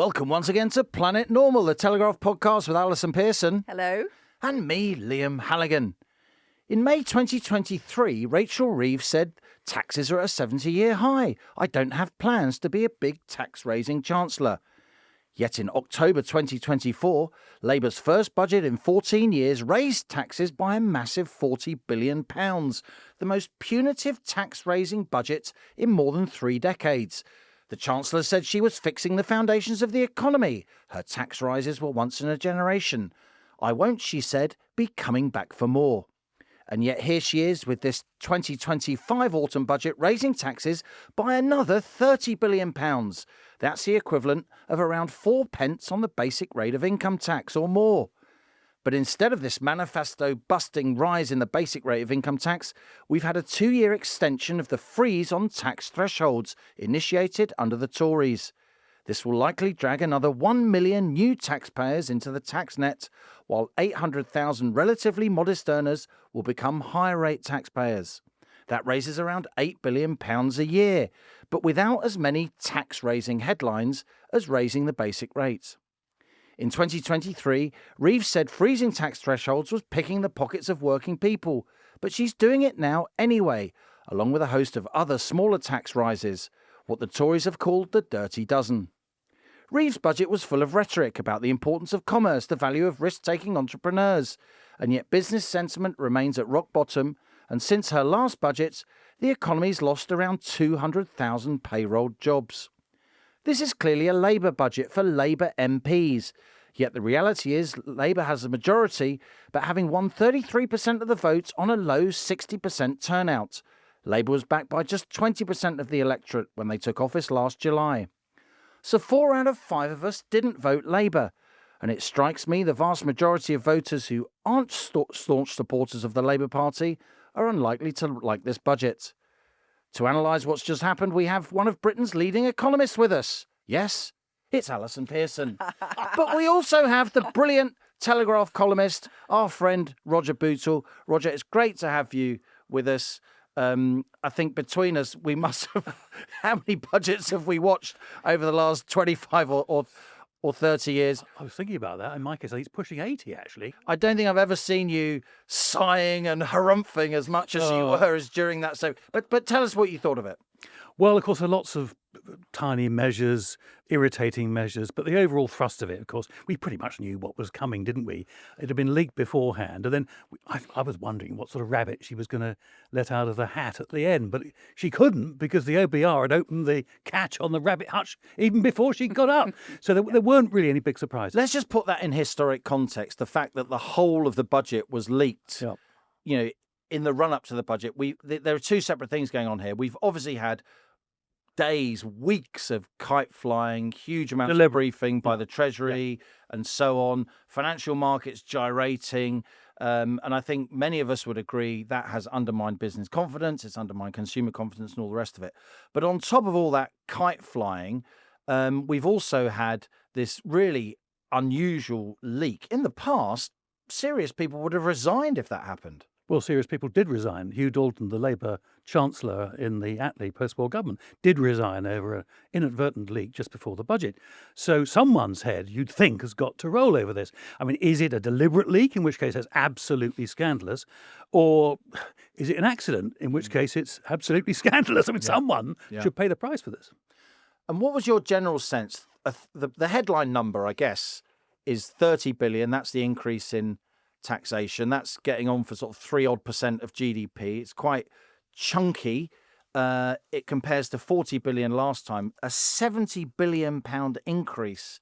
Welcome once again to Planet Normal, the Telegraph podcast with Alison Pearson. Hello. And me, Liam Halligan. In May 2023, Rachel Reeves said, taxes are at a 70-year high. I don't have plans to be a big tax-raising Chancellor. Yet in October 2024, Labour's first budget in 14 years raised taxes by a massive £40 billion, the most punitive tax-raising budget in more than 3 decades. The Chancellor said she was fixing the foundations of the economy. Her tax rises were once in a generation. I won't, she said, be coming back for more. And yet here she is with this 2025 autumn budget raising taxes by another £30 billion. That's the equivalent of around 4 pence on the basic rate of income tax or more. But instead of this manifesto-busting rise in the basic rate of income tax, we've had a 2-year extension of the freeze on tax thresholds initiated under the Tories. This will likely drag another 1 million new taxpayers into the tax net, while 800,000 relatively modest earners will become higher-rate taxpayers. That raises around £8 billion a year, but without as many tax-raising headlines as raising the basic rate. In 2023, Reeves said freezing tax thresholds was picking the pockets of working people, but she's doing it now anyway, along with a host of other smaller tax rises, what the Tories have called the dirty dozen. Reeves' budget was full of rhetoric about the importance of commerce, the value of risk-taking entrepreneurs, and yet business sentiment remains at rock bottom, and since her last budget, the economy's lost around 200,000 payrolled jobs. This is clearly a Labour budget for Labour MPs, yet the reality is Labour has a majority, but having won 33% of the vote on a low 60% turnout. Labour was backed by just 20% of the electorate when they took office last July. So 4 out of 5 of us didn't vote Labour, and it strikes me the vast majority of voters who aren't staunch supporters of the Labour Party are unlikely to like this budget. To analyse what's just happened, we have one of Britain's leading economists with us. Yes, it's Alison Pearson. But we also have the brilliant Telegraph columnist, our friend Roger Bootle. Roger, it's great to have you with us. I think between us, we must have... How many budgets have we watched over the last 25 or 30 years? I was thinking about that. In my case, I think it's pushing 80, actually. I don't think I've ever seen you sighing and harumphing as much as you were as during that. So, but tell us what you thought of it. Well, of course, there are lots of tiny measures, irritating measures, but the overall thrust of it, of course, we pretty much knew what was coming, didn't we? It had been leaked beforehand, and then I was wondering what sort of rabbit she was going to let out of the hat at the end, but she couldn't because the OBR had opened the catch on the rabbit hutch even before she got up. So there weren't really any big surprises. Let's just put that in historic context, the fact that the whole of the budget was leaked. Yep. You know, in the run-up to the budget, there are 2 separate things going on here. We've obviously had days, weeks of kite flying, huge amounts of briefing by the Treasury and so on, financial markets gyrating. And I think many of us would agree that has undermined business confidence, it's undermined consumer confidence and all the rest of it. But on top of all that kite flying, we've also had this really unusual leak. In the past, serious people would have resigned if that happened. Well, serious people did resign. Hugh Dalton, the Labour Chancellor in the Attlee post-war government, did resign over an inadvertent leak just before the budget. So someone's head, you'd think, has got to roll over this. I mean, is it a deliberate leak, in which case it's absolutely scandalous, or is it an accident, in which case it's absolutely scandalous? I mean, someone should pay the price for this. And what was your general sense? The headline number, I guess, is 30 billion. That's the increase in taxation. That's getting on for sort of 3% of GDP. It's quite chunky. It compares to 40 billion last time. A 70 billion pound increase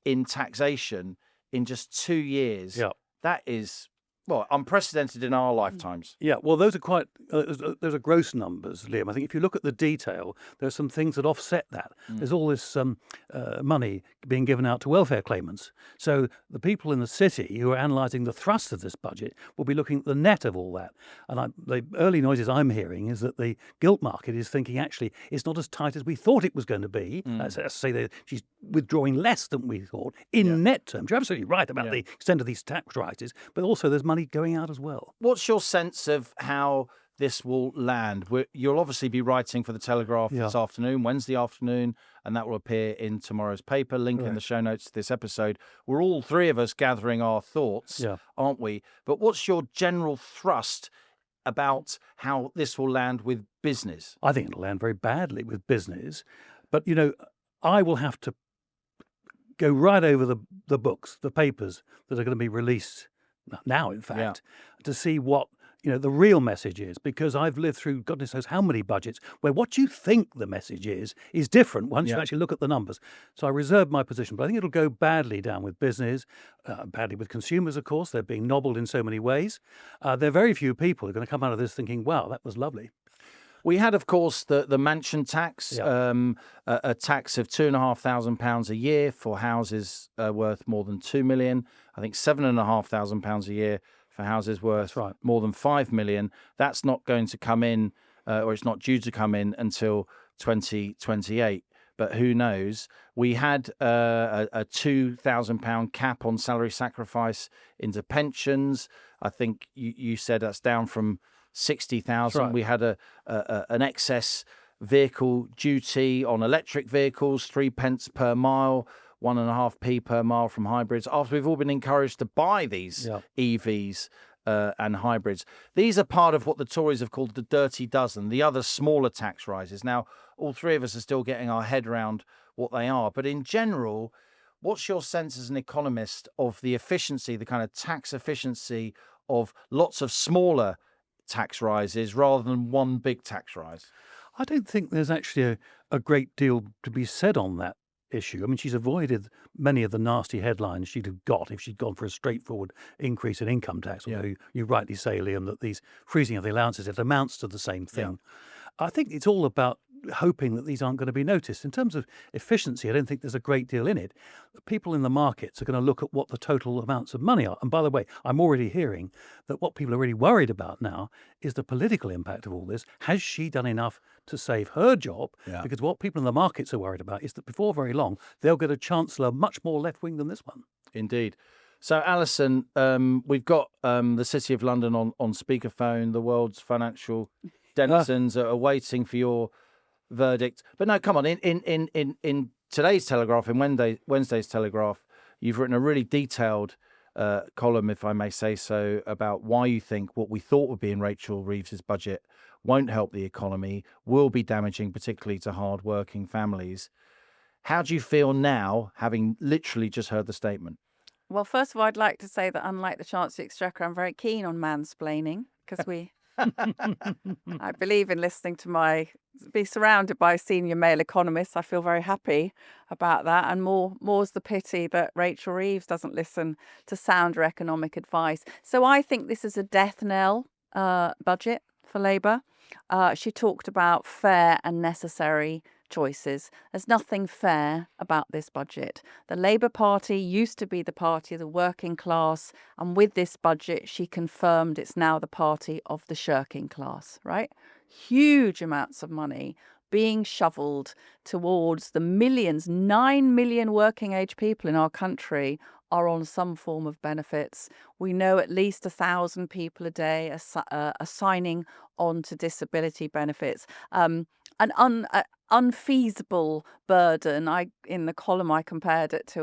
in taxation in just 2 years. Yeah. That is, well, unprecedented in our lifetimes. Yeah, well, those are quite, those are gross numbers, Liam. I think if you look at the detail, there are some things that offset that. There's all this money being given out to welfare claimants. So the people in the city who are analysing the thrust of this budget will be looking at the net of all that. And the early noises I'm hearing is that the gilt market is thinking, actually, it's not as tight as we thought it was going to be. Let's say that she's withdrawing less than we thought in net terms. You're absolutely right about the extent of these tax rises, but also there's money going out as well. What's your sense of how this will land? You'll obviously be writing for the Telegraph this afternoon, Wednesday afternoon, and that will appear in tomorrow's paper. Link in the show notes to this episode. We're all three of us gathering our thoughts, aren't we? But what's your general thrust about how this will land with business? I think it'll land very badly with business. But, I will have to go right over the books, the papers that are going to be released now, in fact, to see what the real message is, because I've lived through goodness knows how many budgets where what you think the message is different once you actually look at the numbers. So I reserve my position, but I think it'll go badly down with business, badly with consumers, of course. They're being nobbled in so many ways. There are very few people who are going to come out of this thinking, wow, that was lovely. We had, of course, the mansion tax, a tax of £2,500 a year for houses worth more than £2 million. I think £7,500 a year for houses worth more than £5 million. That's not going to come in, or it's not due to come in until 2028. But who knows? We had a £2,000 cap on salary sacrifice into pensions. I think you said that's down from 60,000. We had an excess vehicle duty on electric vehicles, 3p per mile, 1.5p per mile from hybrids, after we've all been encouraged to buy these EVs and hybrids. These are part of what the Tories have called the dirty dozen, the other smaller tax rises. Now, all three of us are still getting our head around what they are. But in general, what's your sense as an economist of the efficiency, the kind of tax efficiency of lots of smaller tax rises rather than one big tax rise? I don't think there's actually a great deal to be said on that issue. I mean, she's avoided many of the nasty headlines she'd have got if she'd gone for a straightforward increase in income tax. Although you rightly say, Liam, that these freezing of the allowances, it amounts to the same thing. I think it's all about hoping that these aren't going to be noticed. In terms of efficiency, I don't think there's a great deal in it. The people in the markets are going to look at what the total amounts of money are. And by the way, I'm already hearing that what people are really worried about now is the political impact of all this. Has she done enough to save her job? Because what people in the markets are worried about is that before very long, they'll get a chancellor much more left-wing than this one. Indeed. So, Alison, we've got the City of London on speakerphone. The world's financial denizens are waiting for your verdict. But no, come on. In today's Telegraph, in Wednesday's Telegraph, you've written a really detailed column, if I may say so, about why you think what we thought would be in Rachel Reeves's budget won't help the economy, will be damaging, particularly to hard-working families. How do you feel now, having literally just heard the statement? Well, first of all, I'd like to say that unlike the Chancellor of the Exchequer, I'm very keen on mansplaining, because I believe in listening to be surrounded by senior male economists. I feel very happy about that. And more's the pity that Rachel Reeves doesn't listen to sounder economic advice. So I think this is a death knell budget for Labour. She talked about fair and necessary choices. There's nothing fair about this budget. The Labour Party used to be the party of the working class, and with this budget, she confirmed it's now the party of the shirking class, right? Huge amounts of money being shoveled towards the millions, 9 million working age people in our country are on some form of benefits. We know at least 1,000 people a day are signing on to disability benefits. An unfeasible burden. In the column I compared it to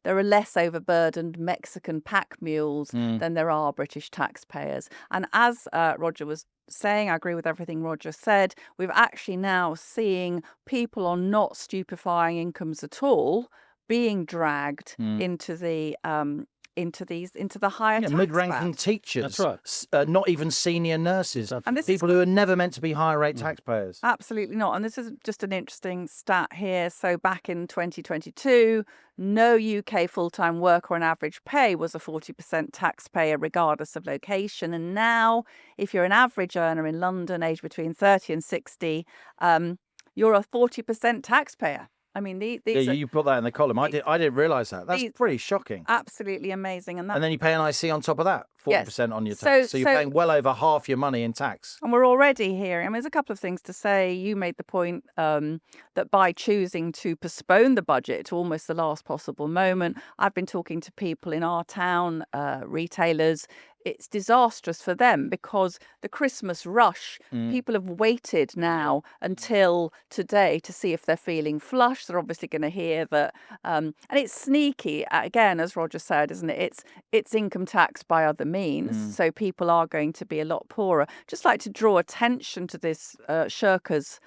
there are less overburdened Mexican pack mules than there are British taxpayers. And as Roger was saying, I agree with everything Roger said. We're actually now seeing people on not stupefying incomes at all being dragged into the higher tax mid-ranking band. teachers. That's right. Not even senior nurses. And this people who are never meant to be higher rate taxpayers. Absolutely not. And this is just an interesting stat here. So back in 2022, no UK full-time worker on average pay was a 40% taxpayer regardless of location. And now, if you're an average earner in London, aged between 30 and 60, you're a 40% taxpayer. I mean, these you put that in the column. I didn't realise that. That's pretty shocking. Absolutely amazing. And then you pay an IC on top of that, 40% on your So- tax. So you're so- paying well over half your money in tax. And we're already hearing, there's a couple of things to say. You made the point that by choosing to postpone the budget to almost the last possible moment, I've been talking to people in our town, retailers, it's disastrous for them because the Christmas rush, people have waited now until today to see if they're feeling flush. They're obviously going to hear that. And it's sneaky, again, as Roger said, isn't it? It's income tax by other means. So people are going to be a lot poorer. Just like to draw attention to this Shirker's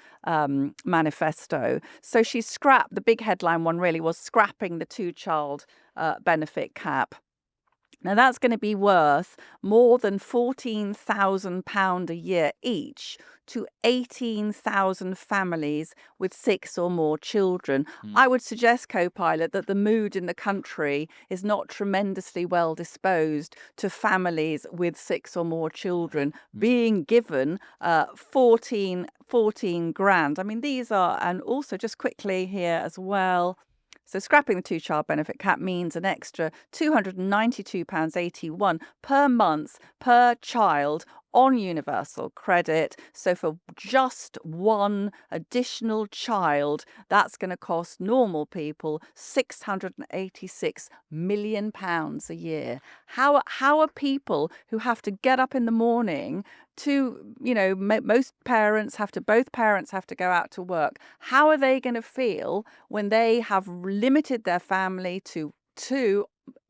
manifesto. So she scrapped, the big headline one really was scrapping the two-child benefit cap. Now, that's going to be worth more than £14,000 a year each to 18,000 families with 6 or more children. I would suggest, Co-Pilot, that the mood in the country is not tremendously well disposed to families with 6 or more children being given 14 grand. I mean, these are, and also just quickly here as well, so scrapping the two-child benefit cap means an extra £292.81 per month per child on universal credit. So for just one additional child, that's going to cost normal people £686 million a year. How are people who have to get up in the morning to, both parents have to go out to work. How are they going to feel when they have limited their family to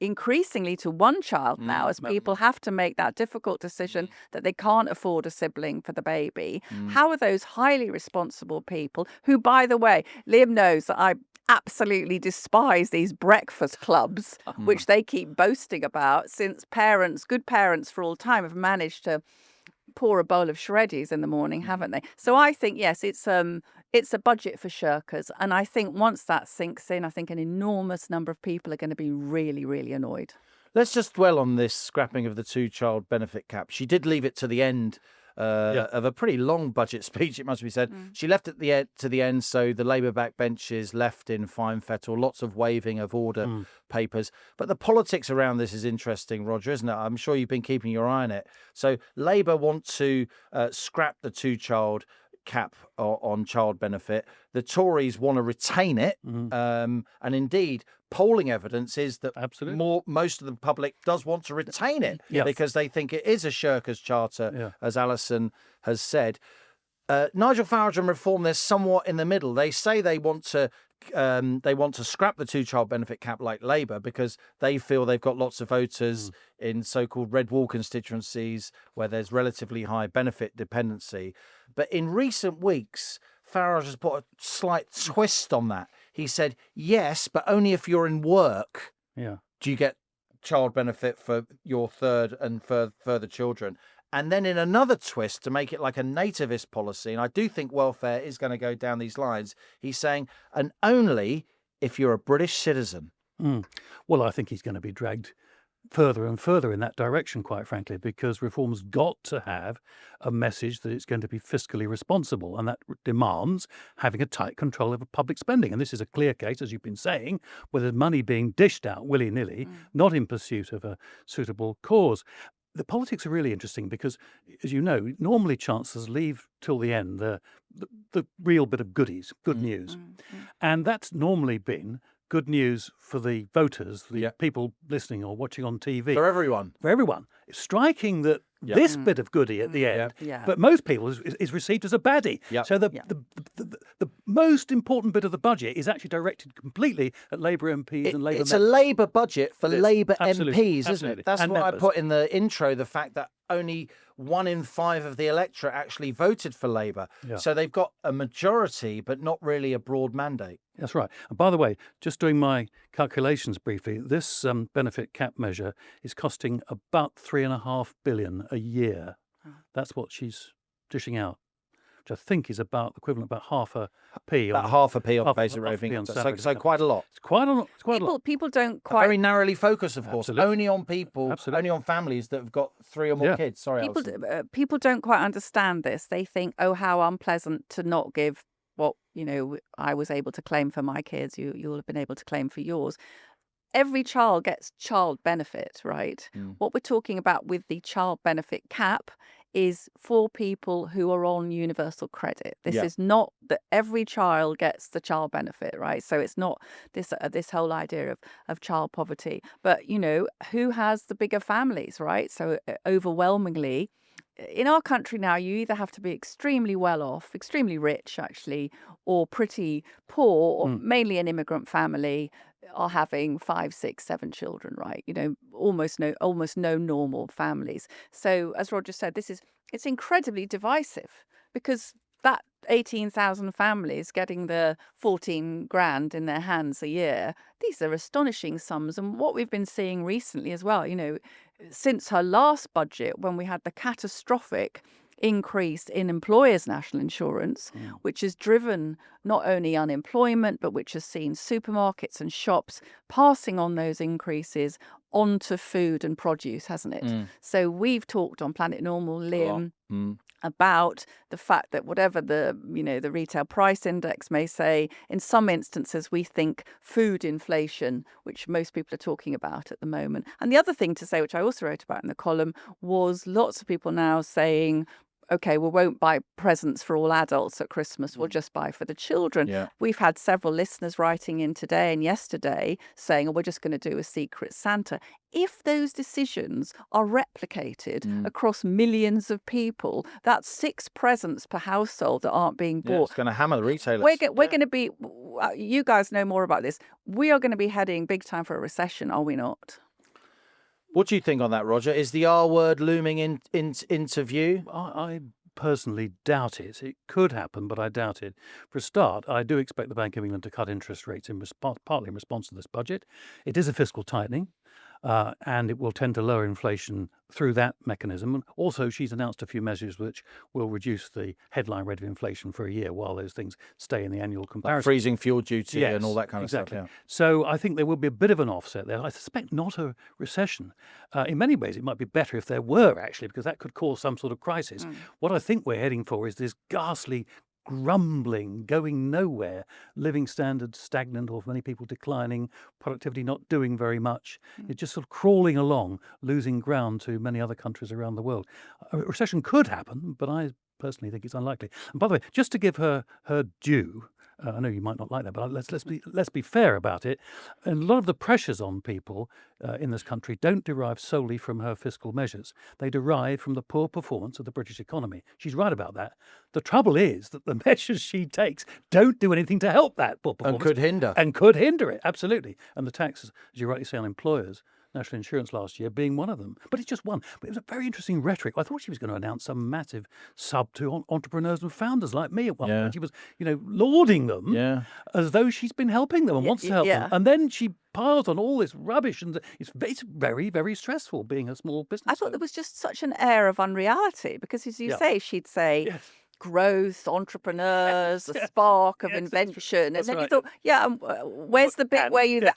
increasingly to one child now, as people have to make that difficult decision that they can't afford a sibling for the baby? How are those highly responsible people who, by the way, Liam knows that I absolutely despise these breakfast clubs, which they keep boasting about, since good parents for all time have managed to pour a bowl of shreddies in the morning, haven't they? So I think, yes, it's a budget for shirkers. And I think once that sinks in, I think an enormous number of people are going to be really, really annoyed. Let's just dwell on this scrapping of the two-child benefit cap. She did leave it to the end of a pretty long budget speech, it must be said. She left it to the end, so the Labour backbench is left in fine fettle, lots of waving of order papers. But the politics around this is interesting, Roger, isn't it? I'm sure you've been keeping your eye on it. So Labour want to scrap the two-child cap on child benefit. The Tories want to retain it. And indeed, polling evidence is that most of the public does want to retain it because they think it is a shirker's charter, as Alison has said. Nigel Farage and Reform, they're somewhat in the middle. They say they want to scrap the two-child benefit cap like Labour because they feel they've got lots of voters in so-called red wall constituencies where there's relatively high benefit dependency. But in recent weeks, Farage has put a slight twist on that. He said, yes, but only if you're in work do you get child benefit for your third and further children. And then in another twist to make it like a nativist policy, and I do think welfare is going to go down these lines, he's saying, and only if you're a British citizen. Well, I think he's going to be dragged further and further in that direction, quite frankly, because Reform's got to have a message that it's going to be fiscally responsible, and that demands having a tight control over public spending. And this is a clear case, as you've been saying, where there's money being dished out willy-nilly, not in pursuit of a suitable cause. The politics are really interesting because, as you know, normally chancellors leave till the end the real bit of goodies, good news. And that's normally been good news for the voters, the people listening or watching on TV. For everyone. For everyone. It's striking that this bit of goodie at the end, but most people is received as a baddie. So the most important bit of the budget is actually directed completely at Labour MPs and Labour. It's a Labour budget for Labour MPs, isn't it? That's what I put in the intro, the fact that only 1 in 5 of the electorate actually voted for Labour. So they've got a majority, but not really a broad mandate. That's right. And by the way, just doing my calculations briefly, this benefit cap measure is costing about £3.5 billion a year. That's what she's dishing out, which I think is about equivalent about half a p. About half a p on basic raving. So quite a lot. It's quite a lot. People don't quite very narrowly focused, of course. Only on people, only on families that have got 3 or more kids. Sorry, people don't quite understand this. They think, oh, how unpleasant to not give what I was able to claim for my kids. You'll have been able to claim for yours. Every child gets child benefit, right? What we're talking about with the child benefit cap is for people who are on universal credit. This Yeah. is not that every child gets the child benefit, right? So it's not this whole idea of child poverty. But, who has the bigger families, right? So overwhelmingly, in our country now, you either have to be extremely well off, extremely rich, actually, or pretty poor, or mainly an immigrant family, are having 5, 6, 7 children, right? Almost no normal families. So, as Roger said, it's incredibly divisive, because that 18,000 families getting the 14 grand in their hands a year, these are astonishing sums. And what we've been seeing recently as well, since her last budget, when we had the catastrophic increase in employers' national insurance, which has driven not only unemployment, but which has seen supermarkets and shops passing on those increases onto food and produce, hasn't it? So we've talked on Planet Normal, Liam, about the fact that whatever the retail price index may say, in some instances we think food inflation, which most people are talking about at the moment. And the other thing to say, which I also wrote about in the column, was lots of people now saying, okay, we won't buy presents for all adults at Christmas, we'll just buy for the children. Yeah. We've had several listeners writing in today and yesterday saying, oh, we're just going to do a secret Santa. If those decisions are replicated across millions of people, that's 6 presents per household that aren't being Yeah, bought. it's going to hammer the retailers. We're going to be, you guys know more about this, we are going to be heading big time for a recession, are we not? What do you think on that, Roger? Is the R word looming into view? I personally doubt it. It could happen, but I doubt it. For a start, I do expect the Bank of England to cut interest rates partly in response to this budget. It is a fiscal tightening, and it will tend to lower inflation through that mechanism. And also, she's announced a few measures which will reduce the headline rate of inflation for a year while those things stay in the annual comparison. Like freezing fuel duty Yes, and all that kind of exactly. stuff. Yeah. So I think there will be a bit of an offset there. I suspect not a recession. In many ways, it might be better if there were, actually, because that could cause some sort of crisis. What I think we're heading for is this ghastly grumbling, going nowhere, living standards stagnant or for many people declining, productivity not doing very much. It's just sort of crawling along, losing ground to many other countries around the world. A recession could happen, but I personally think it's unlikely. And by the way, just to give her due, I know you might not like that, but let's be fair about it. And a lot of the pressures on people in this country don't derive solely from her fiscal measures. They derive from the poor performance of the British economy. She's right about that. The trouble is that the measures she takes don't do anything to help that poor performance. And could hinder. It, absolutely. And the taxes, as you rightly say, on employers, national insurance last year being one of them. But it's just one. But it was a very interesting rhetoric. I thought she was going to announce some massive sub to entrepreneurs and founders like me at one point. She was, lauding them as though she's been helping them and wants to help them. And then she piles on all this rubbish, and it's very, very stressful being a small business. I thought there was just such an air of unreality, because as you say, she'd say... Yes. Growth, entrepreneurs, a spark of invention, and then you thought, where's the bit where you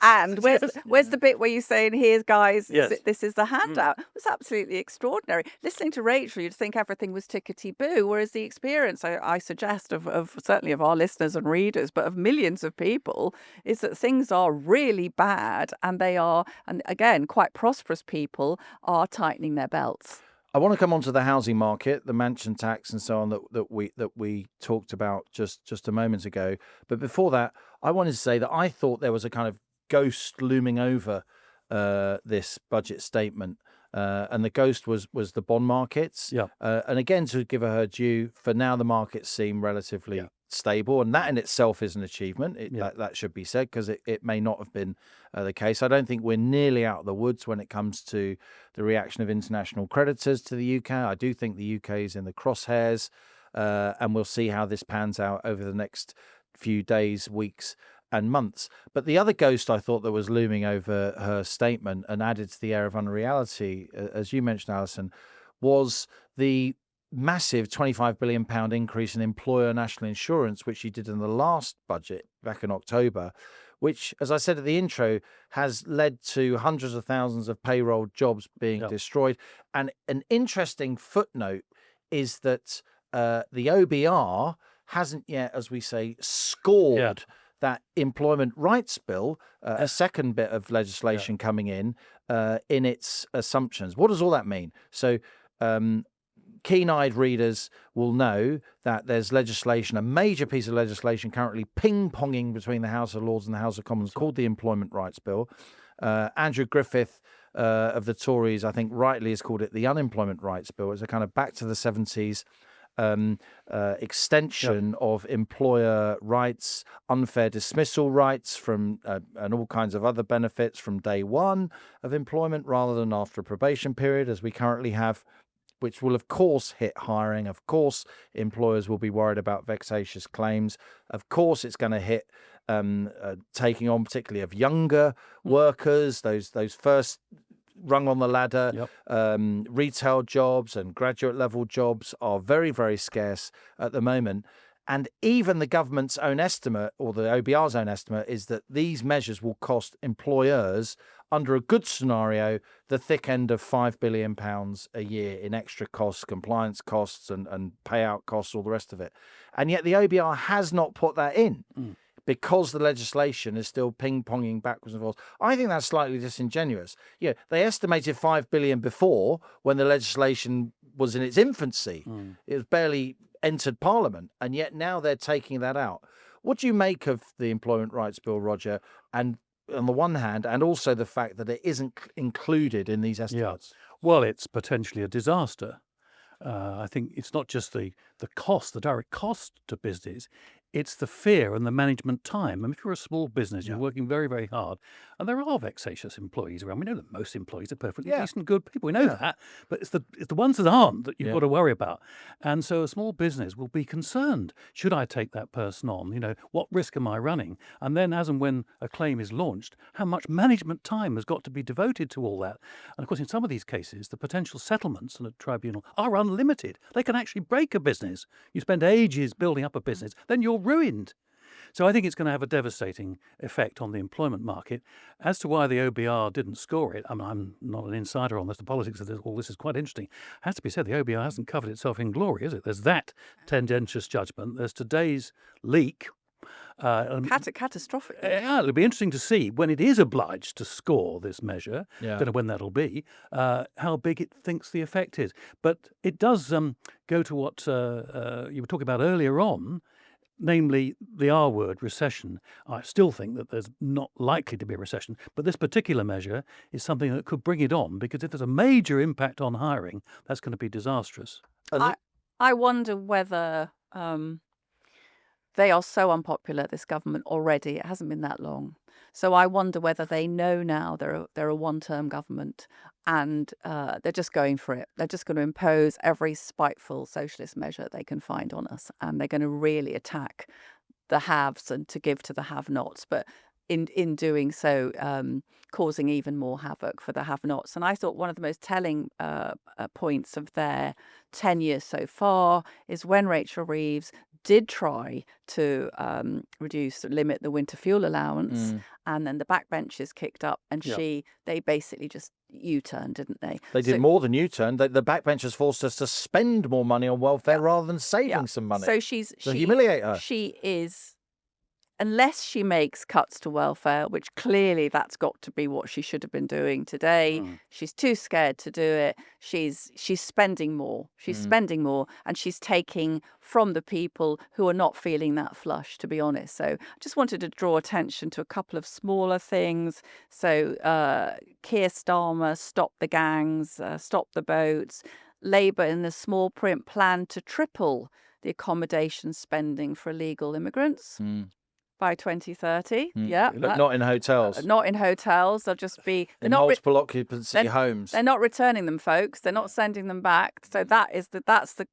where's the bit where you say, and here's guys, this is the handout. It was absolutely extraordinary. Listening to Rachel, you'd think everything was tickety boo, whereas the experience, I suggest of certainly of our listeners and readers, but of millions of people, is that things are really bad, and they are, and again, quite prosperous people are tightening their belts. I want to come on to the housing market, the mansion tax and so on that we talked about just a moment ago. But before that, I wanted to say that I thought there was a kind of ghost looming over this budget statement. And the ghost was the bond markets. And again, to give her due, for now the markets seem relatively stable, and that in itself is an achievement. That should be said, because it may not have been the case. I don't think we're nearly out of the woods when it comes to the reaction of international creditors to the UK. I do think the UK is in the crosshairs, and we'll see how this pans out over the next few days, weeks and months. But the other ghost I thought that was looming over her statement and added to the air of unreality, as you mentioned, Alison, was the massive £25 billion increase in employer national insurance, which she did in the last budget back in October, which, as I said at the intro, has led to hundreds of thousands of payroll jobs being destroyed. And an interesting footnote is that the OBR hasn't yet, as we say, scored that employment rights bill, a second bit of legislation coming in its assumptions. What does all that mean? So keen-eyed readers will know that there's legislation, a major piece of legislation currently ping-ponging between the House of Lords and the House of Commons called the Employment Rights Bill. Andrew Griffith of the Tories, I think rightly has called it the Unemployment Rights Bill. It's a kind of back to the 70s extension of employer rights, unfair dismissal rights from and all kinds of other benefits from day one of employment rather than after a probation period, as we currently have, which will, of course, hit hiring. Of course, employers will be worried about vexatious claims. Of course, it's going to hit taking on, particularly of younger workers, those first rung on the ladder. Retail jobs and graduate level jobs are very, very scarce at the moment. And even the government's own estimate, or the OBR's own estimate, is that these measures will cost employers, under a good scenario, the thick end of £5 billion a year in extra costs, compliance costs and payout costs, all the rest of it. And yet the OBR has not put that in. Because the legislation is still ping-ponging backwards and forwards. I think that's slightly disingenuous. Yeah, they estimated $5 billion before, when the legislation was in its infancy. It was barely entered Parliament, and yet now they're taking that out. What do you make of the Employment Rights Bill, Roger? And on the one hand, and also the fact that it isn't included in these estimates? Well, it's potentially a disaster. I think it's not just the cost, the direct cost to business. It's the fear and the management time. I mean, if you're a small business, you're working very, very hard, and there are vexatious employees around. We know that most employees are perfectly decent, good people. We know that, but it's the ones that aren't that you've got to worry about. And so a small business will be concerned. Should I take that person on? You know, what risk am I running? And then as and when a claim is launched, how much management time has got to be devoted to all that? And of course, in some of these cases, the potential settlements in a tribunal are unlimited. They can actually break a business. You spend ages building up a business, then you're ruined. So I think it's going to have a devastating effect on the employment market. As to why the OBR didn't score it, I mean, I'm not an insider on this. The politics of all this is quite interesting. It has to be said, the OBR hasn't covered itself in glory, is it? There's that tendentious judgment. There's today's leak. Catastrophic. It'll be interesting to see when it is obliged to score this measure. Don't know when that'll be. How big it thinks the effect is, but it does go to what you were talking about earlier on, namely the R word, recession. I still think that there's not likely to be a recession, but this particular measure is something that could bring it on, because if there's a major impact on hiring, that's going to be disastrous. I wonder whether they are so unpopular, this government, already. It hasn't been that long. So I wonder whether they know now they're a one-term government, and they're just going for it. They're just going to impose every spiteful socialist measure they can find on us, and they're going to really attack the haves and to give to the have-nots. But in doing so, causing even more havoc for the have-nots. And I thought one of the most telling points of their tenure so far is when Rachel Reeves did try to limit the winter fuel allowance, and then the backbenchers kicked up, and they basically just U-turned, didn't they? They did more than U-turn. The backbenchers forced us to spend more money on welfare rather than saving some money. So she humiliate her. She is, unless she makes cuts to welfare, which clearly that's got to be what she should have been doing today. She's too scared to do it. She's spending more. She's spending more, and she's taking from the people who are not feeling that flush, to be honest. So I just wanted to draw attention to a couple of smaller things. So Keir Starmer, stop the gangs, stop the boats. Labour in the small print plan to triple the accommodation spending for illegal immigrants by 2030. Not in hotels. Not in hotels. They'll just be in multiple occupancy homes. They're not returning them, folks. They're not sending them back. So that's the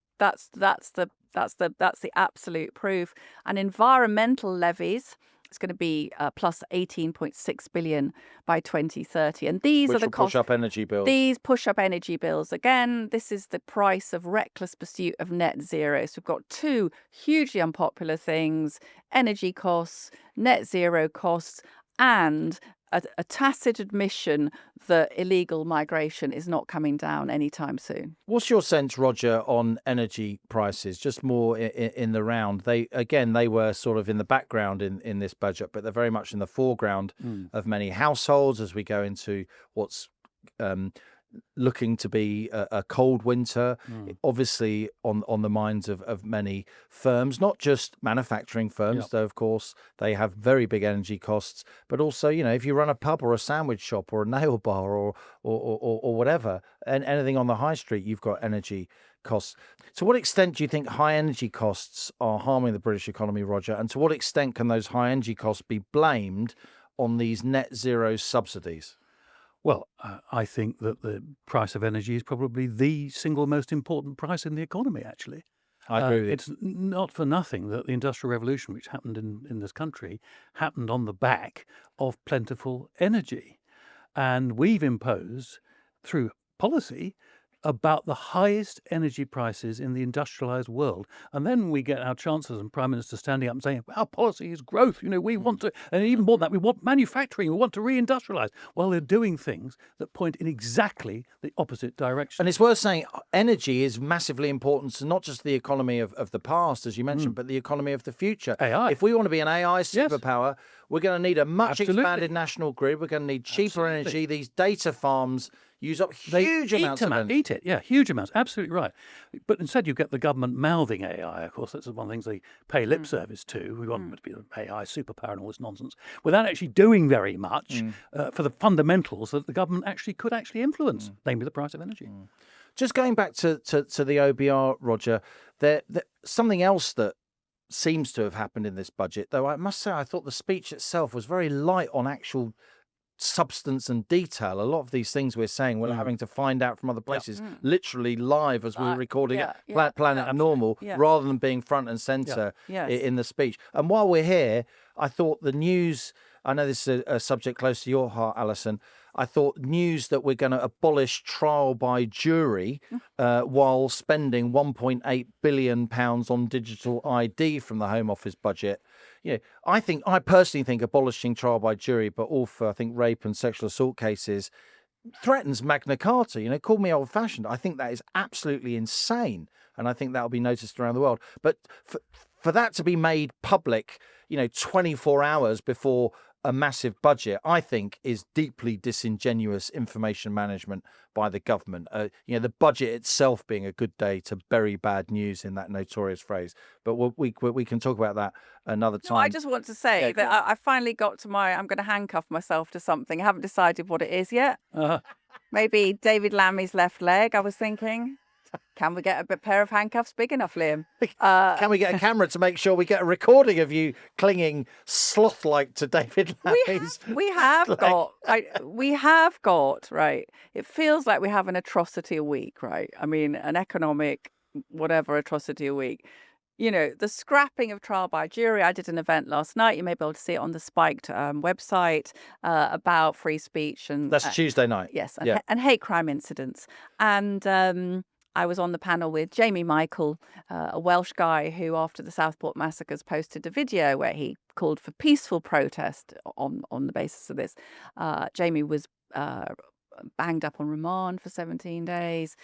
absolute proof. And environmental levies, it's going to be plus 18.6 billion by 2030. And these are the costs. Push up energy bills. These push up energy bills. Again, this is the price of reckless pursuit of net zero. So we've got two hugely unpopular things: energy costs, net zero costs, and a tacit admission that illegal migration is not coming down anytime soon. What's your sense, Roger, on energy prices? Just more in the round. They were sort of in the background in this budget, but they're very much in the foreground of many households as we go into what's looking to be a cold winter, obviously on the minds of many firms, not just manufacturing firms, though, of course, they have very big energy costs, but also, if you run a pub or a sandwich shop or a nail bar or whatever, and anything on the high street, you've got energy costs. To what extent do you think high energy costs are harming the British economy, Roger? And to what extent can those high energy costs be blamed on these net zero subsidies? Well, I think that the price of energy is probably the single most important price in the economy, actually. I agree with you. It's not for nothing that the Industrial Revolution, which happened in this country, happened on the back of plentiful energy. And we've imposed, through policy, about the highest energy prices in the industrialized world. And then we get our chancellors and prime ministers standing up and saying, our policy is growth. We want to, and even more than that, we want manufacturing. We want to reindustrialize. Well, they're doing things that point in exactly the opposite direction. And it's worth saying energy is massively important to not just the economy of the past, as you mentioned, but the economy of the future. AI. If we want to be an AI superpower, we're going to need a much Absolutely. expanded national grid. We're going to need cheaper energy. These data farms use up huge amounts of energy. Eat it, yeah, huge amounts. Absolutely right. But instead, you get the government mouthing AI. Of course, that's one of the things they pay lip service to. We want it to be an AI superpower and all this nonsense, without actually doing very much for the fundamentals that the government could influence, namely the price of energy. Just going back to the OBR, Roger, there something else that seems to have happened in this budget, though I must say I thought the speech itself was very light on actual substance and detail. A lot of these things we're saying we're having to find out from other places, literally live as we're recording it, Planet Normal, rather than being front and centre in the speech. And while we're here, I thought the news, I know this is a subject close to your heart, Alison, I thought news that we're going to abolish trial by jury while spending £1.8 billion on digital ID from the Home Office budget. I personally think abolishing trial by jury, but all for, I think, rape and sexual assault cases, threatens Magna Carta. Call me old-fashioned. I think that is absolutely insane, and I think that will be noticed around the world. But for that to be made public, 24 hours before a massive budget, I think, is deeply disingenuous information management by the government. The budget itself being a good day to bury bad news, in that notorious phrase. But we can talk about that another time. No, I just want to say that I finally got to I'm going to handcuff myself to something. I haven't decided what it is yet. Maybe David Lammy's left leg, I was thinking. Can we get a pair of handcuffs big enough, Liam? Can we get a camera to make sure we get a recording of you clinging sloth-like to David Lammy's we have got, right? It feels like we have an atrocity a week, right? I mean, an economic, whatever atrocity a week. The scrapping of trial by jury. I did an event last night. You may be able to see it on the Spiked website about free speech. And that's Tuesday night. Yes, and hate crime incidents. And I was on the panel with Jamie Michael, a Welsh guy who, after the Southport massacres, posted a video where he called for peaceful protest on the basis of this. Jamie was banged up on remand for 17 days.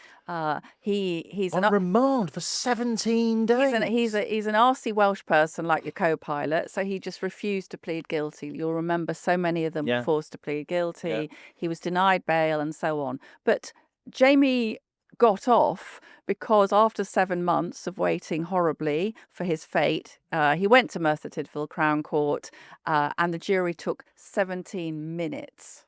He's on remand for 17 days. He's an arsey Welsh person like your co-pilot, so he just refused to plead guilty. You'll remember so many of them were forced to plead guilty. He was denied bail and so on. But Jamie got off because after 7 months of waiting horribly for his fate, he went to Merthyr Tydfil Crown Court, and the jury took 17 minutes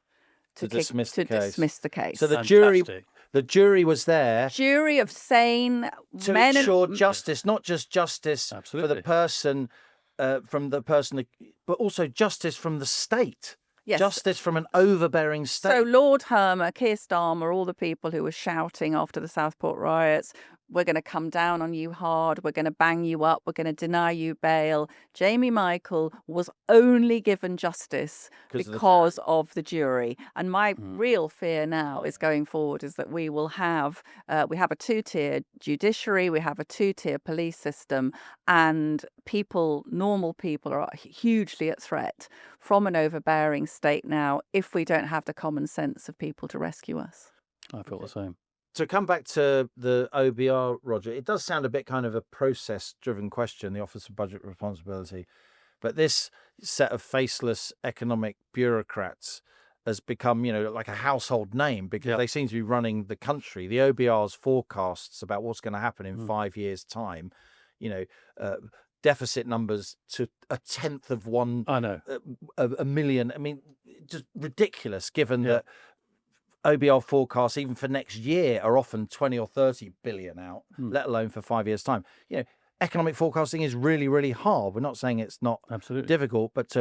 to dismiss the case. So the jury was there. Jury of sane to men ensure justice, not just justice Absolutely. for the person, but also justice from the state. Yes. Justice from an overbearing state. So Lord Hermer, Keir Starmer, all the people who were shouting after the Southport riots, we're going to come down on you hard, we're going to bang you up, we're going to deny you bail. Jamie Michael was only given justice because of the jury. And my real fear now is going forward is that we will have, we have a two-tier judiciary, we have a two-tier police system, and normal people are hugely at threat from an overbearing state now if we don't have the common sense of people to rescue us. I feel the same. To come back to the OBR, Roger, it does sound a bit kind of a process-driven question, the Office of Budget Responsibility. But this set of faceless economic bureaucrats has become, like a household name because they seem to be running the country. The OBR's forecasts about what's going to happen in 5 years' time, deficit numbers to 1/10 of one. I know. A million. I mean, just ridiculous given that OBR forecasts even for next year are often 20 or 30 billion out, let alone for 5 years' time. Economic forecasting is really, really hard. We're not saying it's not difficult, but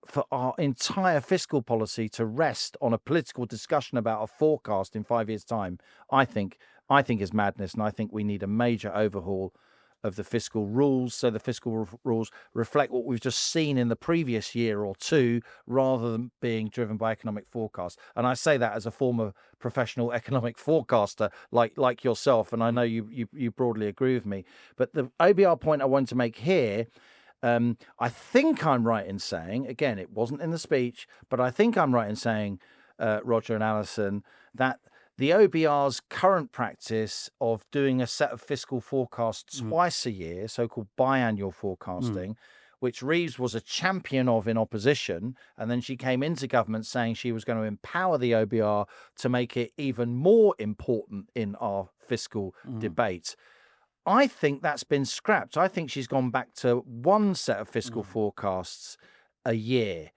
for our entire fiscal policy to rest on a political discussion about a forecast in 5 years' time, I think is madness, and I think we need a major overhaul of the fiscal rules, so the fiscal rules reflect what we've just seen in the previous year or two, rather than being driven by economic forecasts. And I say that as a former professional economic forecaster, like yourself, and I know you broadly agree with me. But the OBR point I wanted to make here, I think I'm right in saying, again, it wasn't in the speech, but I think I'm right in saying, Roger and Alison, that the OBR's current practice of doing a set of fiscal forecasts twice a year, so-called biannual forecasting, which Reeves was a champion of in opposition, and then she came into government saying she was going to empower the OBR to make it even more important in our fiscal debate. I think that's been scrapped. I think she's gone back to one set of fiscal forecasts a year.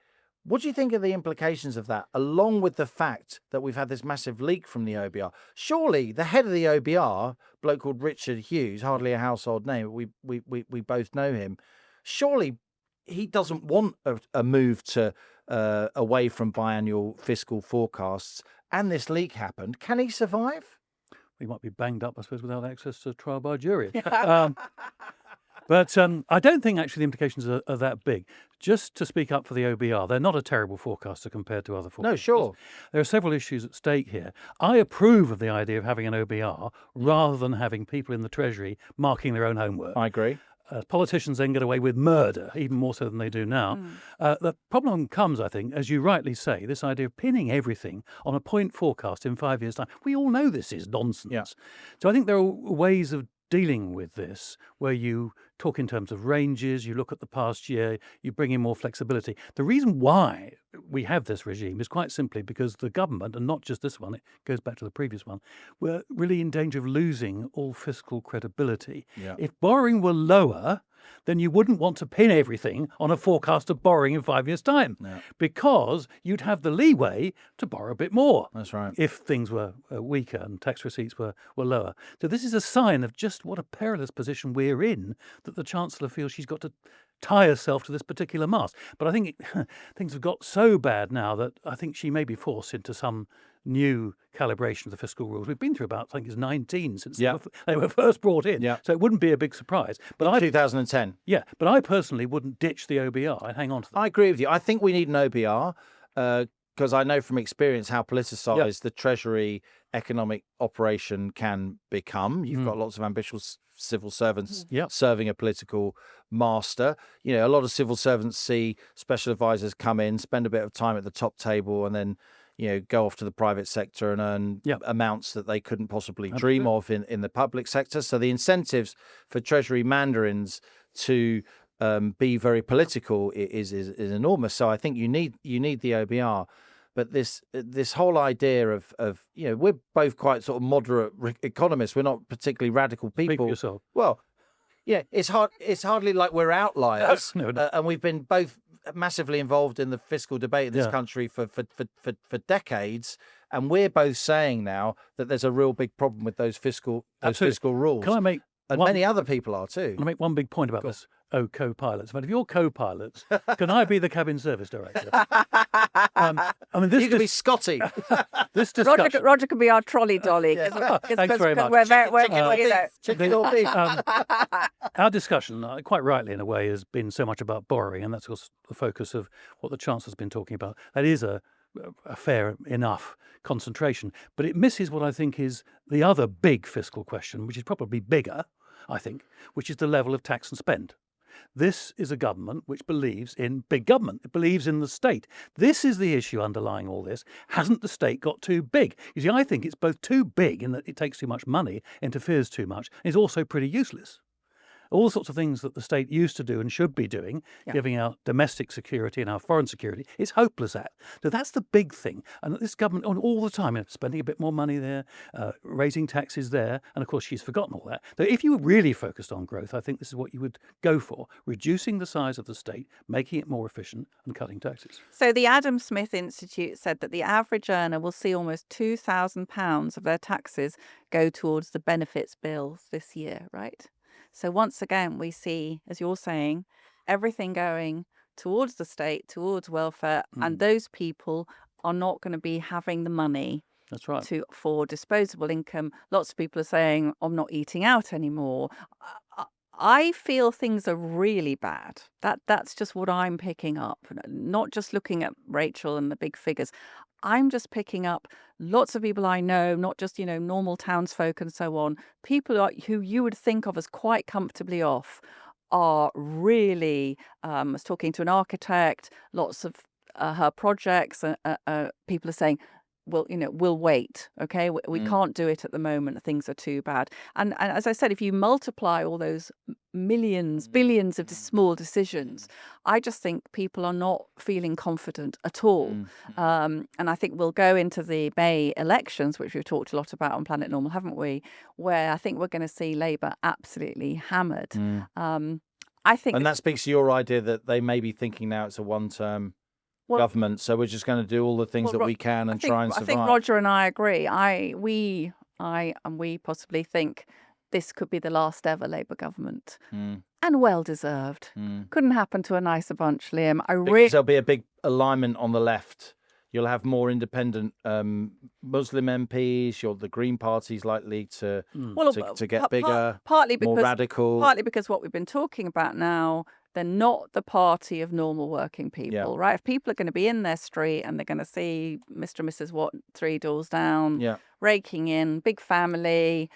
What do you think of the implications of that, along with the fact that we've had this massive leak from the OBR? Surely the head of the OBR, a bloke called Richard Hughes, hardly a household name, but we both know him. Surely he doesn't want a move to away from biannual fiscal forecasts, and this leak happened. Can he survive? He might be banged up, I suppose, without access to trial by jury. But I don't think actually the implications are that big. Just to speak up for the OBR, they're not a terrible forecaster compared to other forecasters. No, sure. There are several issues at stake here. I approve of the idea of having an OBR rather than having people in the Treasury marking their own homework. I agree. Politicians then get away with murder, even more so than they do now. The problem comes, I think, as you rightly say, this idea of pinning everything on a point forecast in 5 years' time. We all know this is nonsense. Yeah. So I think there are ways of dealing with this where you talk in terms of ranges, you look at the past year, you bring in more flexibility. The reason why we have this regime is quite simply because the government, and not just this one, it goes back to the previous one, were really in danger of losing all fiscal credibility. Yeah. If borrowing were lower, then you wouldn't want to pin everything on a forecast of borrowing in 5 years' time, because you'd have the leeway to borrow a bit more. That's right. If things were weaker and tax receipts were lower. So this is a sign of just what a perilous position we're in, that the Chancellor feels she's got to tie herself to this particular mast. But I think things have got so bad now that I think she may be forced into some new calibration of the fiscal rules. We've been through about, I think it's 19 since they were first brought in. So it wouldn't be a big surprise. But 2010. Yeah, but I personally wouldn't ditch the OBR. I'd hang on to them. I agree with you. I think we need an OBR because I know from experience how politicised the Treasury economic operation can become. You've got lots of ambitious civil servants serving a political master. A lot of civil servants see special advisors come in, spend a bit of time at the top table, and then go off to the private sector and earn amounts that they couldn't possibly dream of in the public sector. So the incentives for Treasury mandarins to be very political is enormous. So I think you need the OBR. But this whole idea of we're both quite sort of moderate economists. We're not particularly radical people. Speak for yourself. Well, it's hardly like we're outliers, No. and we've been both massively involved in the fiscal debate in this country for decades, and we're both saying now that there's a real big problem with those fiscal rules. Can I make many other people are too. Can I make one big point about this? Co-pilots. But if you're co-pilots, can I be the cabin service director? You can be Scotty. This discussion. Roger can be our trolley dolly. Thanks very much. Our discussion, quite rightly in a way, has been so much about borrowing, and that's also the focus of what the Chancellor's been talking about. That is a fair enough concentration, but it misses what I think is the other big fiscal question, which is probably bigger, I think, which is the level of tax and spend. This is a government which believes in big government. It believes in the state. This is the issue underlying all this. Hasn't the state got too big? You see, I think it's both too big in that it takes too much money, interferes too much, and is also pretty useless. all sorts of things that the state used to do and should be doing, Yeah. giving our domestic security and our foreign security, it's hopeless at. So that's the big thing. And this government, on all the time, spending a bit more money there, raising taxes there, and of course she's forgotten all that. So if you were really focused on growth, I think this is what you would go for: reducing the size of the state, making it more efficient, and cutting taxes. So the Adam Smith Institute said that the average earner will see almost £2,000 of their taxes go towards the benefits bills this year, right? So once again, we see, as you're saying, everything going towards the state, towards welfare, and those people are not going to be having the money That's right. for disposable income. Lots of people are saying, I'm not eating out anymore. I feel things are really bad. That's just what I'm picking up. Not just looking at Rachel and the big figures. I'm just picking up lots of people I know, not just, normal townsfolk and so on. People who you would think of as quite comfortably off are really, I was talking to an architect, lots of her projects, people are saying, well, we'll wait. Okay, we can't do it at the moment. Things are too bad. And as I said, if you multiply all those millions, billions of small decisions, I just think people are not feeling confident at all. And I think we'll go into the May elections, which we've talked a lot about on Planet Normal, haven't we? Where I think we're going to see Labour absolutely hammered. I think, And that speaks to your idea that they may be thinking now it's a one-term government, so we're just going to do all the things that we can and try and survive. I think Roger and I agree. We possibly think this could be the last ever Labour government, and well deserved. Couldn't happen to a nicer bunch, Liam. Because there'll be a big alignment on the left. You'll have more independent Muslim MPs. The Green Party's likely to get bigger, more radical. Partly because what we've been talking about now. They're not the party of normal working people, right? If people are going to be in their street and they're going to see Mr. and Mrs. Watt 3 doors down, raking in, big family,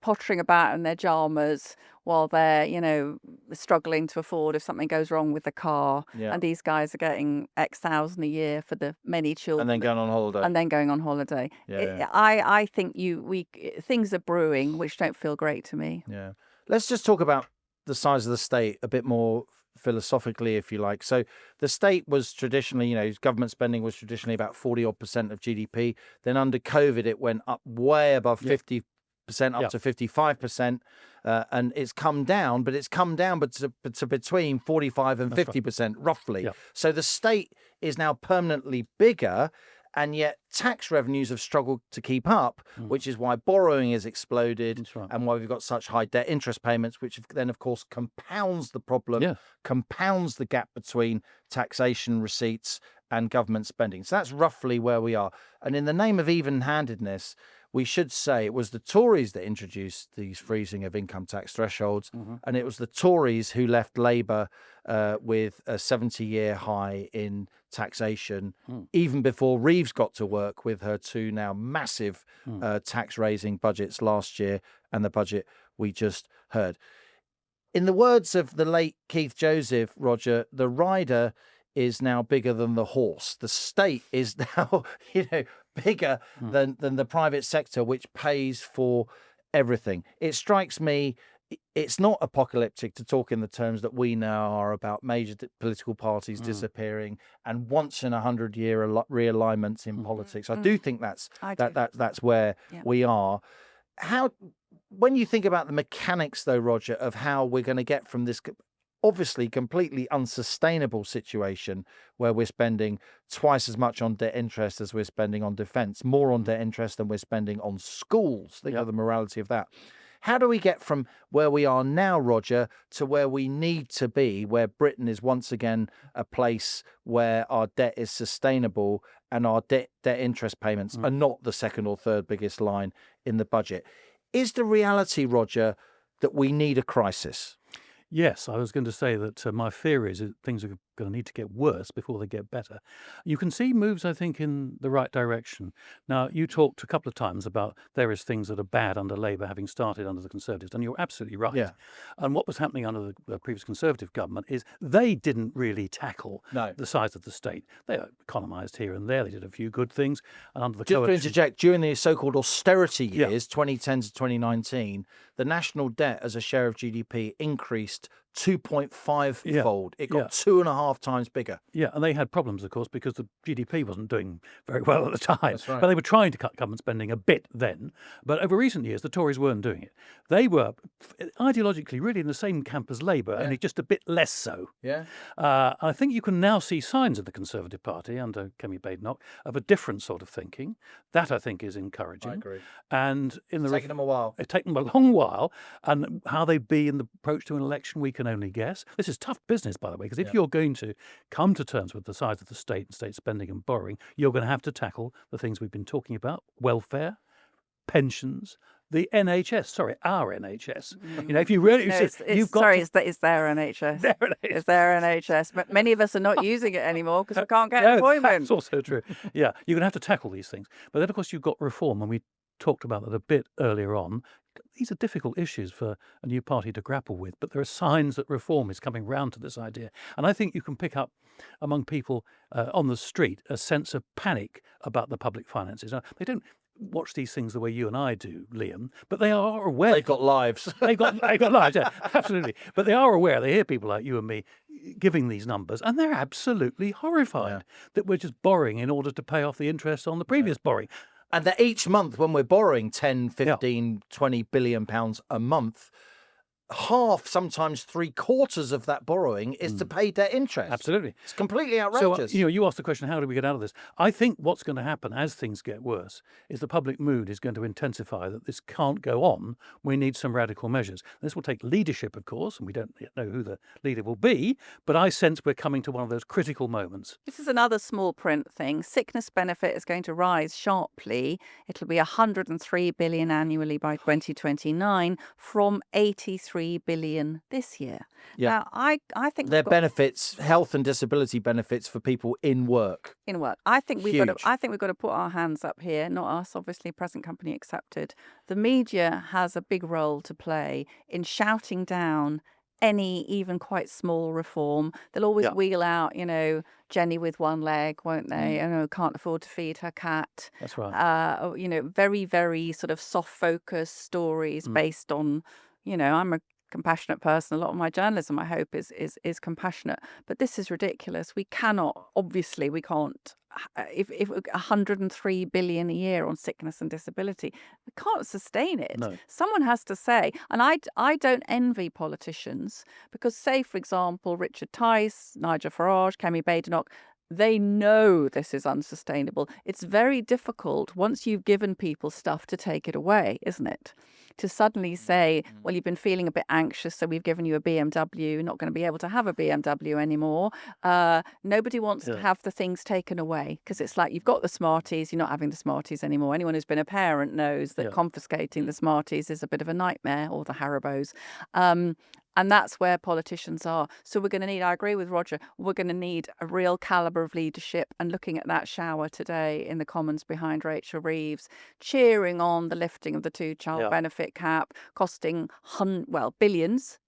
pottering about in their pyjamas while they're, struggling to afford if something goes wrong with the car. And these guys are getting X thousand a year for the many children. And then going on holiday. I think things are brewing which don't feel great to me. Yeah. Let's just talk about the size of the state a bit more philosophically, if you like. So the state was traditionally, government spending was traditionally about 40% of GDP. Then under COVID, it went up way above 50%, up to 55%. And it's come down, but to between 45 and 50%, roughly. So the state is now permanently bigger. And yet tax revenues have struggled to keep up, which is why borrowing has exploded and why we've got such high debt interest payments, which then, of course, compounds the problem, compounds the gap between taxation receipts and government spending. So that's roughly where we are. And in the name of even-handedness, we should say it was the Tories that introduced these freezing of income tax thresholds, and it was the Tories who left Labour with a 70-year high in taxation, even before Reeves got to work with her 2 now massive tax-raising budgets last year and the budget we just heard. In the words of the late Keith Joseph, Roger, the rider is now bigger than the horse. The state is now, bigger than the private sector, which pays for everything. It strikes me it's not apocalyptic to talk in the terms that we now are about major political parties disappearing and once in 100-year realignments in politics. I do think that's where we are. When you think about the mechanics, though, Roger, of how we're going to get from this obviously completely unsustainable situation where we're spending twice as much on debt interest as we're spending on defence, more on debt interest than we're spending on schools. Think of the morality of that. How do we get from where we are now, Roger, to where we need to be, where Britain is once again a place where our debt is sustainable and our debt interest payments are not the second or third biggest line in the budget? Is the reality, Roger, that we need a crisis? Yes, I was going to say that my fear is that things are going to need to get worse before they get better. You can see moves, I think, in the right direction. Now, you talked a couple of times about various things that are bad under Labour having started under the Conservatives, and you're absolutely right. Yeah. And what was happening under the previous Conservative government is they didn't really tackle the size of the state. They economised here and there. They did a few good things. And under the Just to coalition, interject, during the so-called austerity Yeah. years, 2010 to 2019, the national debt as a share of GDP increased 2.5-fold. It got 2.5 times bigger. Yeah, and they had problems, of course, because the GDP wasn't doing very well at the time. That's right. But they were trying to cut government spending a bit then. But over recent years, the Tories weren't doing it. They were ideologically really in the same camp as Labour, only just a bit less so. Yeah. I think you can now see signs of the Conservative Party under Kemi Badenoch of a different sort of thinking. That, I think, is encouraging. I agree. And in the Taking them a while. It's taken them a long while, and how they be in the approach to an election, we can only guess. This is tough business, by the way, because if you're going to come to terms with the size of the state and state spending and borrowing, you're going to have to tackle the things we've been talking about: welfare, pensions, the NHS. Sorry, our NHS. You know, if you really, you've got. Sorry, it's their NHS. Their NHS. It's their NHS. But many of us are not using it anymore because we can't get No, employment. that's also true. Yeah, you're going to have to tackle these things. But then, of course, you've got reform, and we talked about that a bit earlier on. These are difficult issues for a new party to grapple with, but there are signs that reform is coming round to this idea. And I think you can pick up among people on the street a sense of panic about the public finances. Now, they don't watch these things the way you and I do, Liam, but they are aware. They've got lives. They've got lives, yeah, absolutely. But they are aware. They hear people like you and me giving these numbers, and they're absolutely horrified that we're just borrowing in order to pay off the interest on the previous borrowing. And that each month when we're borrowing 10, 15, 20 billion pounds a month, half, sometimes 3/4 of that borrowing is to pay debt interest. Absolutely. It's completely So, outrageous. you asked the question, how do we get out of this? I think what's going to happen as things get worse is the public mood is going to intensify that this can't go on. We need some radical measures. This will take leadership, of course, and we don't yet know who the leader will be, but I sense we're coming to one of those critical moments. This is another small print thing. Sickness benefit is going to rise sharply. It'll be 103 billion annually by 2029 from 83 billion this year. Yeah. Now, I think Their benefits, health and disability benefits for people in work. in work. I think we've Huge. got to put our hands up here, not us, obviously, present company accepted. The media has a big role to play in shouting down any even quite small reform. They'll always wheel out, Jenny with one leg, won't they? Can't afford to feed her cat. That's right. Very, very sort of soft focus stories based on, I'm a compassionate person. A lot of my journalism, I hope, is compassionate. But this is ridiculous. We can't. If 103 billion a year on sickness and disability, we can't sustain it. No. Someone has to say, and I don't envy politicians because, say, for example, Richard Tice, Nigel Farage, Kemi Badenoch, they know this is unsustainable. It's very difficult once you've given people stuff to take it away, isn't it? To suddenly say, well, you've been feeling a bit anxious, so we've given you a BMW, you're not going to be able to have a BMW anymore. Nobody wants to have the things taken away because it's like you've got the Smarties, you're not having the Smarties anymore. Anyone who's been a parent knows that confiscating the Smarties is a bit of a nightmare, or the Haribos. And that's where politicians are. So we're going to need, I agree with Roger, we're going to need a real calibre of leadership. And looking at that shower today in the Commons behind Rachel Reeves, cheering on the lifting of the two-child benefit cap, costing billions,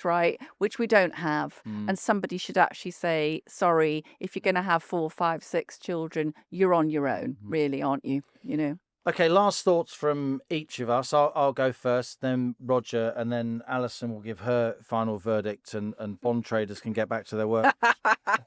right, which we don't have. And somebody should actually say, sorry, if you're going to have 4, 5, 6 children, you're on your own, really, aren't you? Okay, last thoughts from each of us. I'll go first, then Roger, and then Alison will give her final verdict, and bond traders can get back to their work.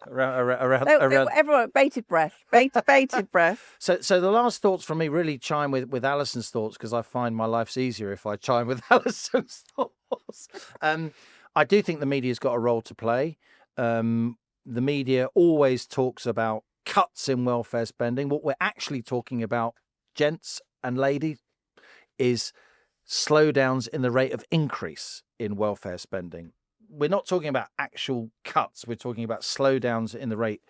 around. Everyone, bated breath. Bated breath. So the last thoughts from me really chime with Alison's thoughts, because I find my life's easier if I chime with Alison's thoughts. I do think the media's got a role to play. The media always talks about cuts in welfare spending. What we're actually talking about, gents and ladies, is slowdowns in the rate of increase in welfare spending. We're not talking about actual cuts. We're talking about slowdowns in the rate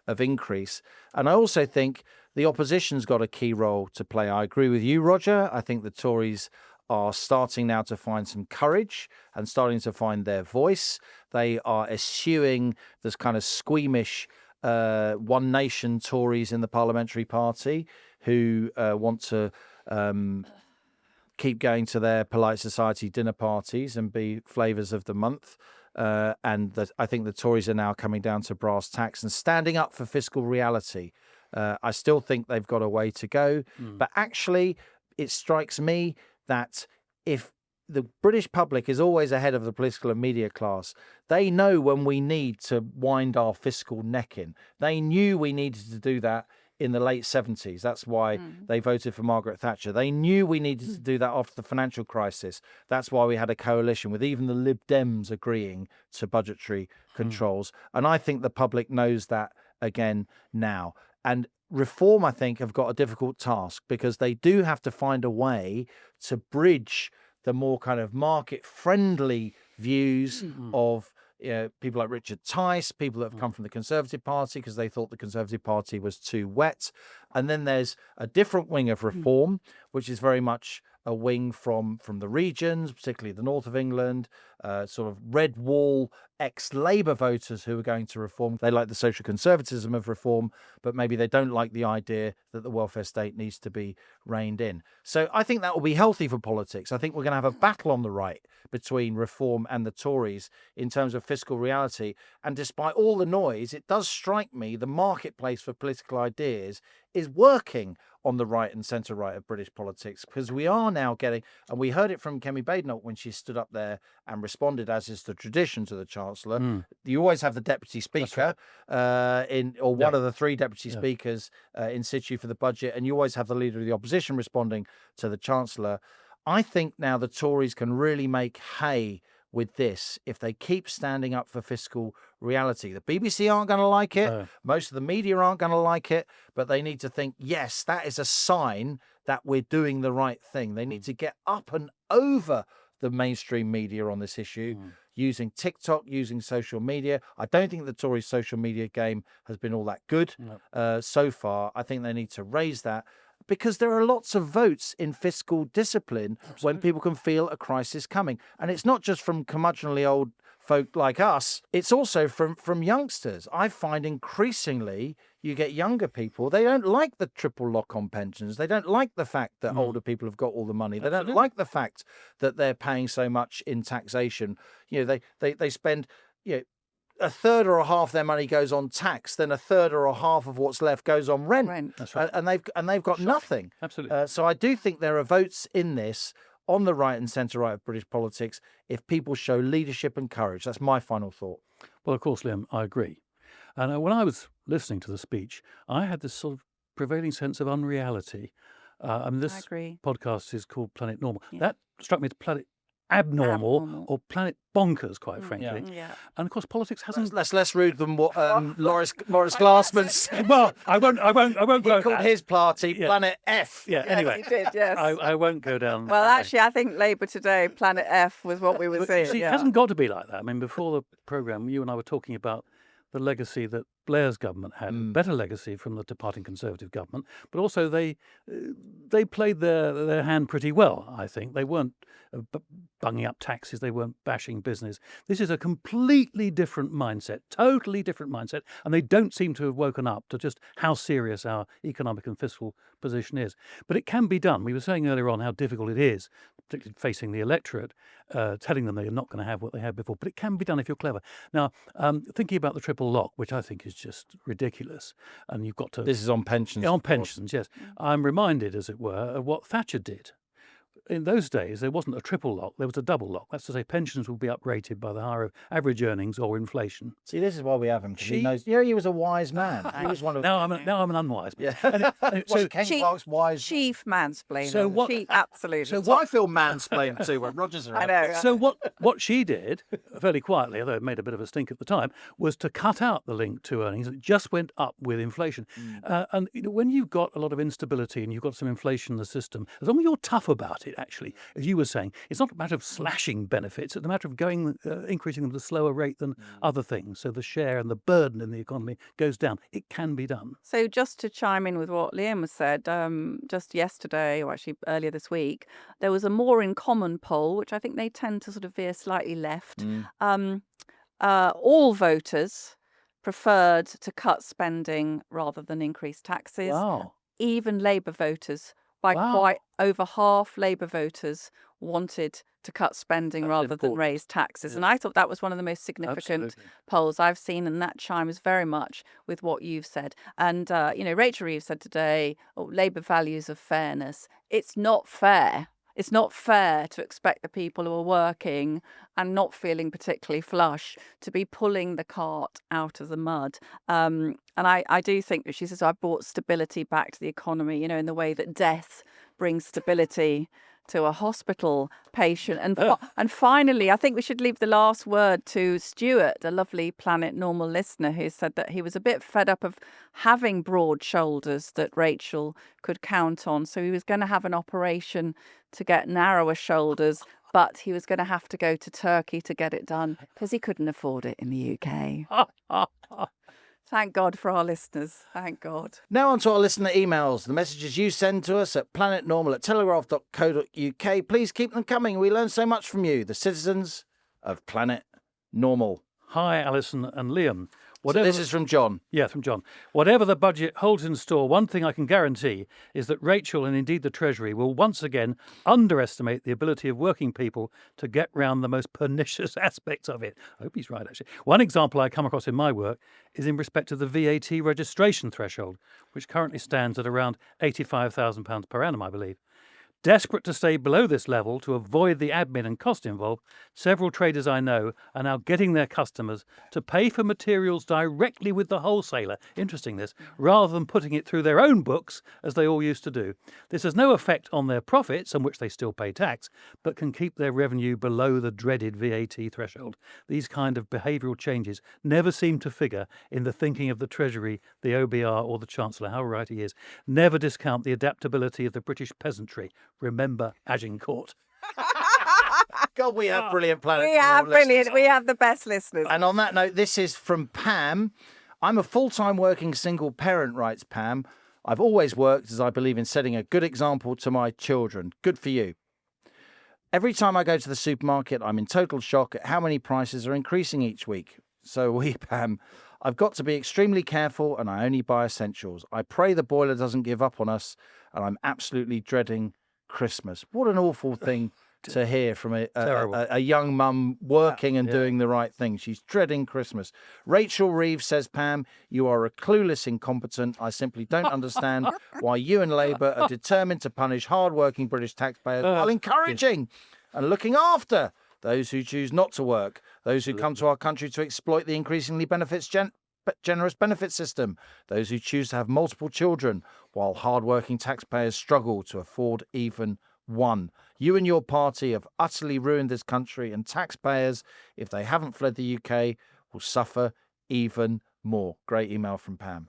of increase. And I also think the opposition's got a key role to play. I agree with you, Roger. I think the Tories are starting now to find some courage and starting to find their voice. They are eschewing this kind of squeamish One Nation Tories in the parliamentary party who want to keep going to their polite society dinner parties and be flavours of the month. I think the Tories are now coming down to brass tacks and standing up for fiscal reality. I still think they've got a way to go. But actually, it strikes me that if the British public is always ahead of the political and media class, they know when we need to wind our fiscal neck in. They knew we needed to do that in the late 70s. That's why they voted for Margaret Thatcher. They knew we needed to do that after the financial crisis. That's why we had a coalition with even the Lib Dems agreeing to budgetary controls. And I think the public knows that again now. And Reform, I think, have got a difficult task because they do have to find a way to bridge the more kind of market-friendly views of people like Richard Tice, people that have come from the Conservative Party because they thought the Conservative Party was too wet. And then there's a different wing of Reform, which is very much a wing from the regions, particularly the north of England, sort of red wall ex-Labour voters who are going to Reform. They like the social conservatism of Reform, but maybe they don't like the idea that the welfare state needs to be reined in. So I think that will be healthy for politics. I think we're going to have a battle on the right between Reform and the Tories in terms of fiscal reality. And despite all the noise, it does strike me the marketplace for political ideas is working on the right and centre-right of British politics, because we are now getting, and we heard it from Kemi Badenoch when she stood up there and responded, as is the tradition, to the Chancellor. You always have the Deputy Speaker one of the three Deputy Speakers in situ for the budget, and you always have the Leader of the Opposition responding to the Chancellor. I think now the Tories can really make hay with this if they keep standing up for fiscal reality. The BBC aren't going to like it. No. Most of the media aren't going to like it, but they need to think, yes, that is a sign that we're doing the right thing. They need to get up and over the mainstream media on this issue, using TikTok, using social media. I don't think the Tories' social media game has been all that good so far. I think they need to raise that, because there are lots of votes in fiscal discipline when people can feel a crisis coming. And it's not just from curmudgeonly old folk like us, it's also from youngsters. I find increasingly you get younger people, they don't like the triple lock on pensions. They don't like the fact that older people have got all the money. They don't like the fact that they're paying so much in taxation. They spend, a third or a half their money goes on tax, then a third or a half of what's left goes on rent. That's right. And they've got nothing. Absolutely. So I do think there are votes in this on the right and centre-right of British politics if people show leadership and courage. That's my final thought. Well, of course, Liam, I agree. And when I was listening to the speech, I had this sort of prevailing sense of unreality. This I agree. podcast is called Planet Normal. Yeah. That struck me as Planet Abnormal or Planet Bonkers, quite frankly. Yeah. And of course, politics hasn't. That's less rude than what Morris Glassman said. Well, I won't go. He called his party Planet F. Yeah. Anyway, he did. Yes. I won't go down. Well, actually, I think Labour today, Planet F, was what we were saying. See, it hasn't got to be like that. I mean, before the programme, you and I were talking about the legacy that Blair's government had, a better legacy from the departing Conservative government, but also they played their hand pretty well, I think. They weren't bunging up taxes, they weren't bashing business. This is a completely different mindset, totally different mindset, and they don't seem to have woken up to just how serious our economic and fiscal position is. But it can be done. We were saying earlier on how difficult it is, particularly facing the electorate, telling them they're not going to have what they had before, but it can be done if you're clever. Now, thinking about the triple lock, which I think is just ridiculous, and you've got to... This is on pensions. On pensions, yes. I'm reminded, as it were, of what Thatcher did. In those days, there wasn't a triple lock, there was a double lock. That's to say, pensions would be uprated by the higher average earnings or inflation. See, this is why we have him. He knows. He was a wise man. He was one of. Now I'm an unwise man. Yeah. So Ken Clark's wise. Chief mansplainer. So what? Absolutely. So I feel mansplained too when Roger's around. I know. So what she did, fairly quietly, although it made a bit of a stink at the time, was to cut out the link to earnings. It just went up with inflation. And when you've got a lot of instability and you've got some inflation in the system, as long as you're tough about it, it, actually. As you were saying, it's not a matter of slashing benefits, it's a matter of increasing them at a slower rate than other things. So the share and the burden in the economy goes down. It can be done. So just to chime in with what Liam has said, just yesterday, or actually earlier this week, there was a More in Common poll, which I think they tend to sort of veer slightly left. All voters preferred to cut spending rather than increase taxes. Wow. Even Labour voters, by Wow. quite over half Labour voters wanted to cut spending That's rather than important. raise taxes. Yeah. And I thought that was one of the most significant Absolutely. polls I've seen, and that chimes very much with what you've said. And, Rachel Reeves said today, Labour values of fairness. It's not fair. It's not fair to expect the people who are working and not feeling particularly flush to be pulling the cart out of the mud. And I do think that she says, I brought stability back to the economy, in the way that death brings stability to a hospital patient. And finally, I think we should leave the last word to Stuart, a lovely Planet Normal listener, who said that he was a bit fed up of having broad shoulders that Rachel could count on. So he was going to have an operation to get narrower shoulders, but he was going to have to go to Turkey to get it done because he couldn't afford it in the UK. Thank God for our listeners. Thank God. Now on to our listener emails. The messages you send to us at planetnormal@telegraph.co.uk. Please keep them coming. We learn so much from you, the citizens of Planet Normal. Hi, Alison and Liam. So this is from John. Yeah, from John. Whatever the budget holds in store, one thing I can guarantee is that Rachel and indeed the Treasury will once again underestimate the ability of working people to get round the most pernicious aspects of it. I hope he's right, actually. One example I come across in my work is in respect to the VAT registration threshold, which currently stands at around £85,000 per annum, I believe. Desperate to stay below this level to avoid the admin and cost involved, several traders I know are now getting their customers to pay for materials directly with the wholesaler, interesting this, rather than putting it through their own books as they all used to do. This has no effect on their profits, on which they still pay tax, but can keep their revenue below the dreaded VAT threshold. These kind of behavioural changes never seem to figure in the thinking of the Treasury, the OBR or the Chancellor, how right he is. Never discount the adaptability of the British peasantry. Remember Agincourt. God, we have brilliant Planet We have Normal brilliant. listeners. We have the best listeners. And on that note, this is from Pam. I'm a full-time working single parent, writes Pam. I've always worked as I believe in setting a good example to my children. Good for you. Every time I go to the supermarket, I'm in total shock at how many prices are increasing each week. So we, Pam, I've got to be extremely careful and I only buy essentials. I pray the boiler doesn't give up on us and I'm absolutely dreading Christmas. What an awful thing to hear from a young mum working and doing the right thing. She's dreading Christmas. Rachel Reeves says, Pam, you are a clueless incompetent. I simply don't understand why you and Labour are determined to punish hard-working British taxpayers while encouraging and looking after those who choose not to work, those who come to our country to exploit the increasingly generous benefit system, those who choose to have multiple children, while hard-working taxpayers struggle to afford even one. You and your party have utterly ruined this country, and taxpayers, if they haven't fled the UK, will suffer even more. Great email from Pam.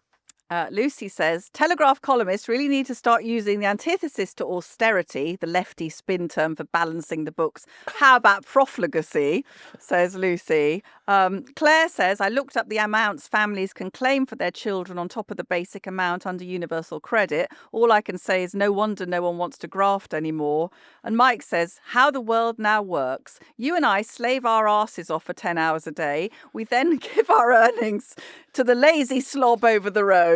Lucy says, Telegraph columnists really need to start using the antithesis to austerity, the lefty spin term for balancing the books. How about profligacy, says Lucy. Claire says, I looked up the amounts families can claim for their children on top of the basic amount under universal credit. All I can say is no wonder no one wants to graft anymore. And Mike says, how the world now works. You and I slave our asses off for 10 hours a day. We then give our earnings to the lazy slob over the road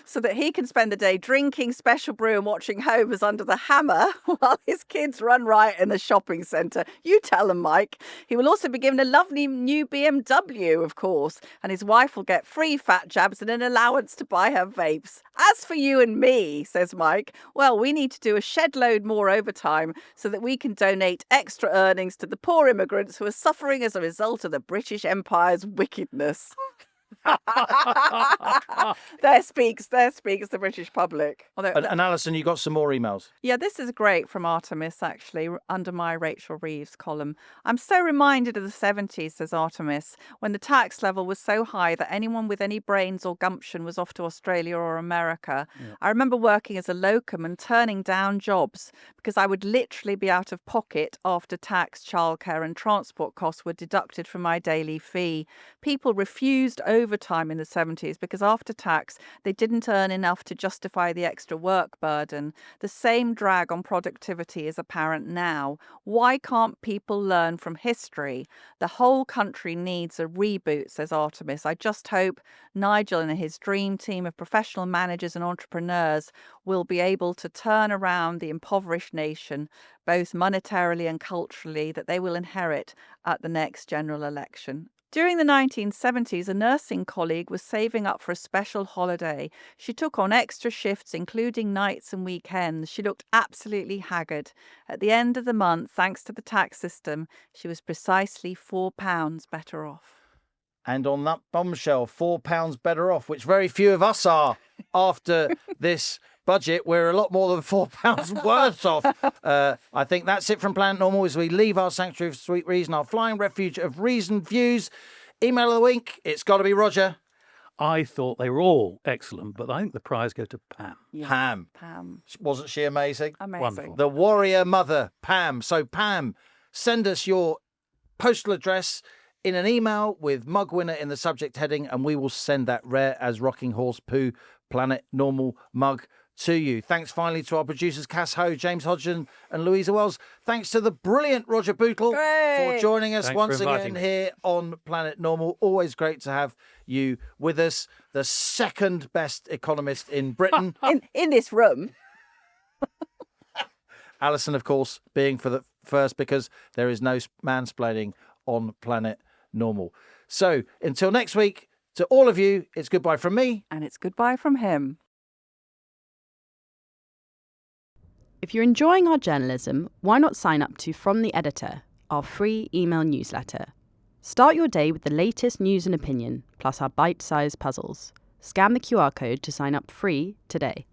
so that he can spend the day drinking special brew and watching Homer's Under the Hammer while his kids run riot in the shopping centre. You tell him, Mike. He will also be given a lovely new BMW, of course, and his wife will get free fat jabs and an allowance to buy her vapes. As for you and me, says Mike, well, we need to do a shed load more overtime so that we can donate extra earnings to the poor immigrants who are suffering as a result of the British Empire's wickedness. There speaks the British public. Although, And Alison, you got some more emails. yeah, this is great from Artemis, actually, under my Rachel Reeves column. I'm so reminded of the 70s, says Artemis, when the tax level was so high that anyone with any brains or gumption was off to Australia or America. Yeah. I remember working as a locum and turning down jobs because I would literally be out of pocket after tax, childcare and transport costs were deducted from my daily fee. People refused overtime in the 70s because after tax, they didn't earn enough to justify the extra work burden. The same drag on productivity is apparent now. Why can't people learn from history? The whole country needs a reboot, says Artemis. I just hope Nigel and his dream team of professional managers and entrepreneurs will be able to turn around the impoverished nation, both monetarily and culturally, that they will inherit at the next general election. During the 1970s, a nursing colleague was saving up for a special holiday. She took on extra shifts, including nights and weekends. She looked absolutely haggard. At the end of the month, thanks to the tax system, she was precisely £4 better off. And on that bombshell, £4 better off, which very few of us are after this budget. We're a lot more than £4 worse off. I think that's it from Planet Normal as we leave our sanctuary of sweet reason, our flying refuge of reasoned views. Email of the week, it's got to be Roger. I thought they were all excellent, but I think the prize goes to Pam. Yeah, Pam. Wasn't she amazing? Amazing. Wonderful. The warrior mother, Pam. So, Pam, send us your postal address in an email with mug winner in the subject heading, and we will send that rare as rocking horse poo Planet Normal mug to you. Thanks finally to our producers Cass Ho, James Hodgson and Louisa Wells. Thanks to the brilliant Roger Bootle for joining us Thanks once for again inviting me. here on Planet Normal. Always great to have you with us. The second best economist in Britain. In this room. Alison, of course, being for the first because there is no mansplaining on Planet Normal. So until next week, to all of you, it's goodbye from me. And it's goodbye from him. If you're enjoying our journalism, why not sign up to From the Editor, our free email newsletter? Start your day with the latest news and opinion, plus our bite-sized puzzles. Scan the QR code to sign up free today.